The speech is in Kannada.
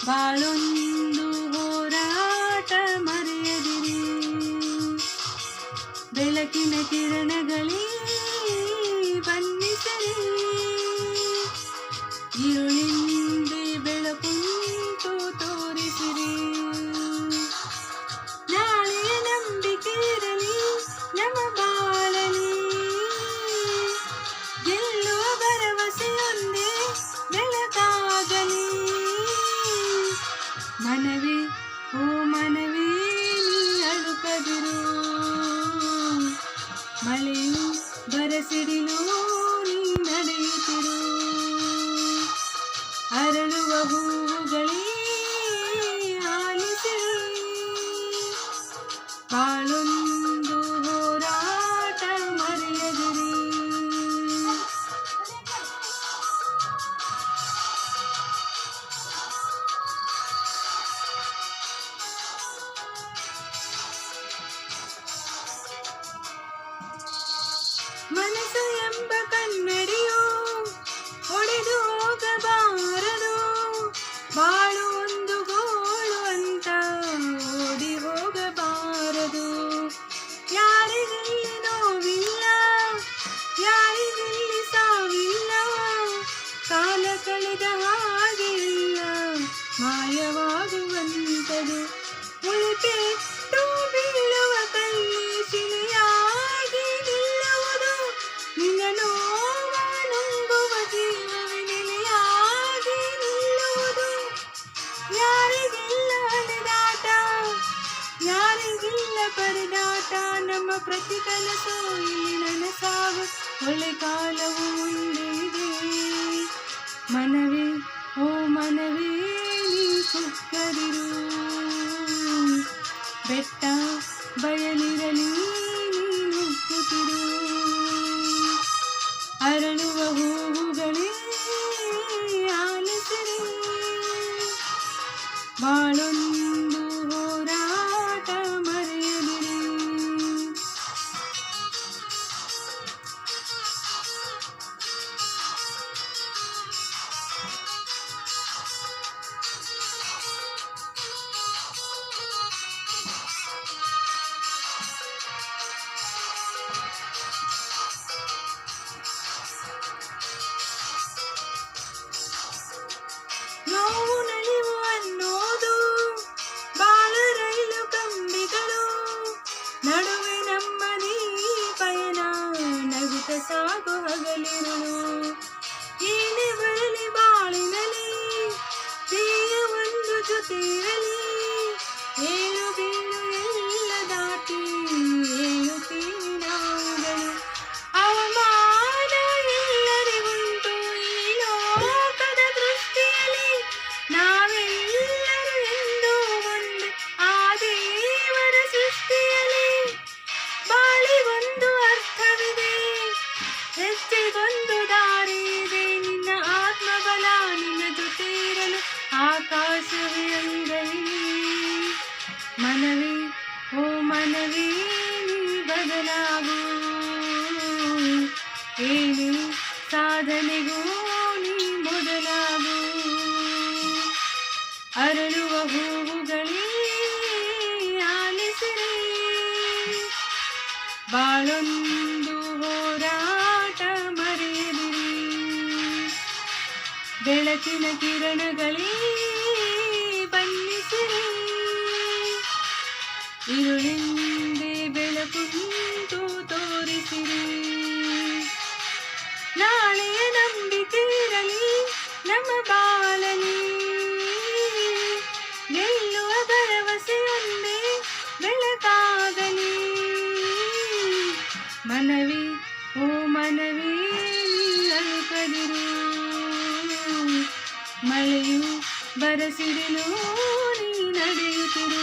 ಬಾಳೊಂದು ಹೋರಾಟ ಮರೆಯದಿರಿ. ಬೆಳಕಿನ ಕಿರಣಗಳೇ ಬನ್ನಿಸರಿ, ഇരുളിന്റെ ಬೆಳಕುಂಟು ತೋರಿಸಿರಿ. ನಾಳೆಯ ನಂಬಿಕೆ ಇರಲಿ ನಮ್ಮ ಬಾಳಲಿ, ಗೆಲ್ಲುವ ಭರವಸೆಯೊಂದೇ ಬೆಳಕಾಗಲಿ. ಮನವೇ ಓ ಮನವೇ ನೀ ಅಳುಕದಿರು, ಮಳೆಯು ಬರಸಿಡಿಲು ನೀ ನಡೆಯುತ್ತಿರು. ಅರಳುವ ಹೂವುಗಳೇ ಆಲಿಸಿರಿ, ಬಾಳೊಂದು ಹೋರಾಟ ಮರೆಯದಿರಿ. ಮನಸ್ಸು ಎಂಬ ಕನ್ನಡಿಯು ಒಡೆದು ಹೋಗಬಾರದು, ಬಾಳು ಒಂದು ಗೋಳು ಅಂತ ಓಡಿ ಹೋಗಬಾರದು. ಯಾರಿಗಿಲ್ಲಿ ನೋವಿಲ್ಲ, ಯಾರಿಗಿಲ್ಲಿ ಸಾವಿಲ್ಲ, ಕಾಲ ಕಳೆದ ಹಾಗೆ ಇಲ್ಲ ಮಾಯವಾಗುವಂಥದು. ಉಳಿಪೆಟ್ಟು ಬೀಳುವ ಕಲ್ಲಿ ಶಿಲೆಯಾಗಿ ನಿಲ್ಲುವುದು, ನಿನ್ನ ನೋವ ನುಂಗುವ ಜೀವವೇ ನೆಲೆಯಾಗಿ ನಿಲ್ಲುವುದು. ಯಾರಿಗಿಲ್ಲ ಅಲೆದಾಟ, ಯಾರಿಗಿಲ್ಲ ಪರದಾಟ, ನಮ್ಮ ಪ್ರತಿ ಕನಸು ಇಲ್ಲಿ ನನಸಾಗು ಒಳ್ಳೆ ಕಾಲವು ಮುಂದೆ ಇದೆ. ಮನವೇ ಓ ಮನವೇ ನೀ ಕುಕ್ಕದಿರು, ಬೆಟ್ಟ ಬಯಲಿರಲಿ ನೀ ನುಗ್ಗುತ್ತಿರು. ಅರಳುವ ಹೂವುಗಳೇ ಆಲಿಸಿರಿ, ಬಾಳೊಂದು ಹೋರಾಟ ಮರೆಯದಿರಿ. ನೋವು ನಲಿವು ಅನ್ನೋದು ಬಾಳ ರೈಲು ಕಂಬಿಗಳು, ನಡುವೆ ನಮ್ಮದೀ ಪಯಣ ನಗುತ್ತ ಸಾಗು ಹಗಲಿರುಳು. ಏನೇ ಬರಲಿ ಬಾಳಿನಲಿ ಪ್ರಿಯ ಒಂದು ಜೊತೆ ಇರಲಿ, ಏಳು ಬೀಳು ಎಲ್ಲ ದಾಟಿ ಏಳುತ್ತೀವಿ ನಾವುಗಳು. ಅವಮಾನ ಎಲ್ಲರಿಗುಂಟು ಈ ಲೋಕದ ದೃಷ್ಟಿಯಲ್ಲಿ, ನಾವೆಲ್ಲರೂ ಎಂದು ಒಂದೇ ಆ ದೇವರ ಸೃಷ್ಟಿಯಲ್ಲಿ. ಬಾಳಿಗೊಂದು ಅರ್ಥವಿದೆ, ಹೆಜ್ಜೆಗೊಂದು ದಾರಿ ಇದೆ, ನಿನ್ನ ಆತ್ಮಬಲ ನಿನ್ನ ಜೊತೆ ಇರಲು ಆಕಾಶವೇ ಅಂಗೈಲಿ. ಮನವೇ ಓ ಮನವೇ ನೀ ಬದಲಾಗು, ಏನೇ ಸಾಧನೆಗೂ ನೀ ಮೊದಲಾಗು. ಅರಳುವ ಹೂವುಗಳೇ ಆಲಿಸಿರಿ, ಬಾಳೊಂದು ಹೋರಾಟ ಮರೆಯದಿರಿ. ಬೆಳಕಿನ ಕಿರಣಗಳೇ ಬನ್ನಿಸಿರಿ, ഇരുളിന്റെ ಬೆಳಕುಂಟು ತೋರಿಸಿರಿ. ನಾಳೆಯ ನಂಬಿಕೆ ಇರಲಿ ನಮ್ಮ ಬಾಳಲಿ, ಗೆಲ್ಲುವ ಭರವಸೆಯೊಂದೇ ಬೆಳಕಾಗಲಿ. ಮನವೇ ಓ ಮನವೇ ನೀ ಅಳುಕದಿರು, ಮಳೆಯು ಬರಸಿಡಿಲು ನೀ ನಡೆಯುತ್ತಿರು.